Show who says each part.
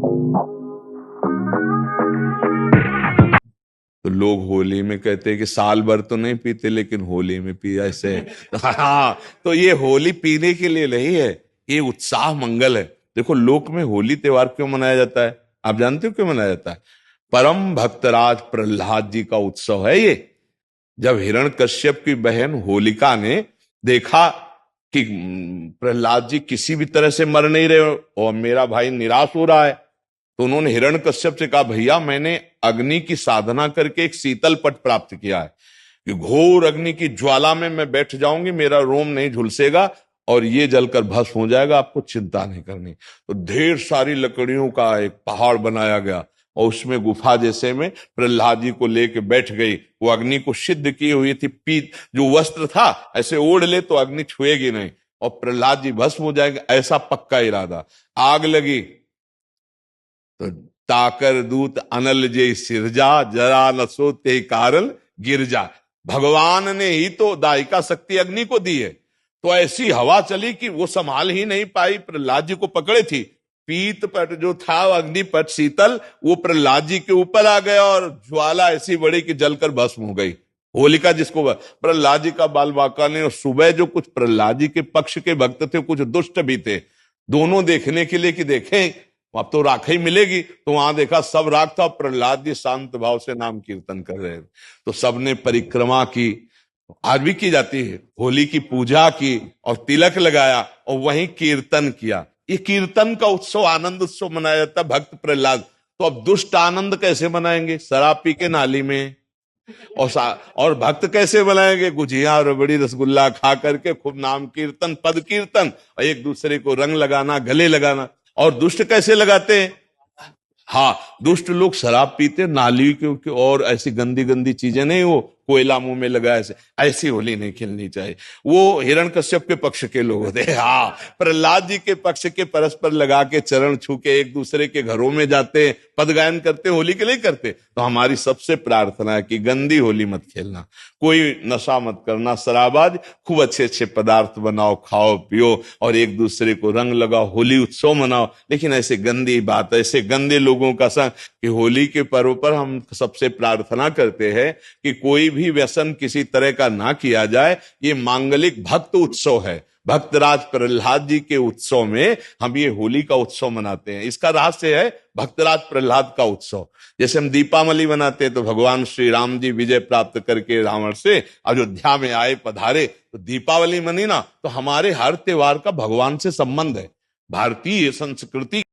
Speaker 1: तो लोग होली में कहते हैं कि साल भर तो नहीं पीते लेकिन होली में पी ऐसे। हाँ, तो ये होली पीने के लिए नहीं है, ये उत्साह मंगल है। देखो लोक में होली त्योहार क्यों मनाया जाता है? आप जानते हो क्यों मनाया जाता है? परम भक्तराज प्रहलाद जी का उत्सव है ये। जब हिरण्यकश्यप की बहन होलिका ने देखा कि प्रहलाद जी किसी भी तरह से मर नहीं रहे और मेरा भाई निराश हो रहा है, तो उन्होंने हिरण्यकश्यप से कहा, भैया मैंने अग्नि की साधना करके एक शीतल पट प्राप्त किया है कि घोर अग्नि की ज्वाला में मैं बैठ जाऊंगी, मेरा रोम नहीं झुलसेगा और ये जलकर भस्म हो जाएगा, आपको चिंता नहीं करनी। तो ढेर सारी लकड़ियों का एक पहाड़ बनाया गया और उसमें गुफा जैसे में प्रहलाद जी को लेके बैठ गई। वो अग्नि को सिद्ध की हुई थी, पीत जो वस्त्र था ऐसे ओढ़ ले तो अग्नि छुएगी नहीं और प्रहलाद जी भस्म हो जाएंगे, ऐसा पक्का इरादा। आग लगी तो ताकर दूत अनल जे सिरजा, जरा न सोते कारण गिरजा। भगवान ने ही तो दायिका शक्ति अग्नि को दी है, तो ऐसी हवा चली कि वो संभाल ही नहीं पाई, प्रहलाद जी को पकड़े थी। पीत पट जो था अग्निपट शीतल, वो प्रहलाद जी के ऊपर आ गया और ज्वाला ऐसी बड़ी कि जलकर भस्म हो गई। होलिका जिसको प्रहलाद जी का बाल बांका ने, सुबह जो कुछ प्रहलाद जी के पक्ष के भक्त थे कुछ दुष्ट भी थे, दोनों देखने के लिए कि देखें अब तो राख ही मिलेगी, तो वहां देखा सब राख था, प्रहलाद जी शांत भाव से नाम कीर्तन कर रहे थे। तो सबने परिक्रमा की, आज भी की जाती है, होली की पूजा की और तिलक लगाया और वहीं कीर्तन किया। ये कीर्तन का उत्सव, आनंद उत्सव मनाया जाता है भक्त प्रहलाद। तो अब दुष्ट आनंद कैसे मनाएंगे? शराब पी के नाली में। और भक्त कैसे बनाएंगे? गुजिया रबड़ी रसगुल्ला खा करके खूब नाम कीर्तन पद कीर्तन और एक दूसरे को रंग लगाना, गले लगाना। और दुष्ट कैसे लगाते हैं? हाँ, दुष्ट लोग शराब पीते नाली के और ऐसी गंदी गंदी चीजें नहीं, वो कोयला मुंह में लगा ऐसे, ऐसी होली नहीं खेलनी चाहिए। वो हिरण्यकश्यप के पक्ष के लोग होते हैं। हाँ, प्रहलाद जी के पक्ष के परस्पर लगा के चरण छू के एक दूसरे के घरों में जाते, पद गायन करते, होली के लिए करते। तो हमारी सबसे प्रार्थना है कि गंदी होली मत खेलना, कोई नशा मत करना, शराबाज, खूब अच्छे अच्छे पदार्थ बनाओ, खाओ पियो और एक दूसरे को रंग लगाओ, होली उत्सव मनाओ। लेकिन ऐसे गंदी बात, ऐसे गंदे लोगों का संग, कि होली के पर्व पर हम सबसे प्रार्थना करते हैं कि कोई भी व्यसन किसी तरह का ना किया जाए। ये मांगलिक भक्त उत्सव है, भक्तराज प्रहलाद जी के उत्सव में हम ये होली का उत्सव मनाते हैं। इसका रहस्य है भक्तराज प्रहलाद का उत्सव। जैसे हम दीपावली मनाते हैं तो भगवान श्री राम जी विजय प्राप्त करके रावण से अयोध्या में आए, पधारे, तो दीपावली मनी ना, तो हमारे हर त्योहार का भगवान से संबंध है। भारतीय संस्कृति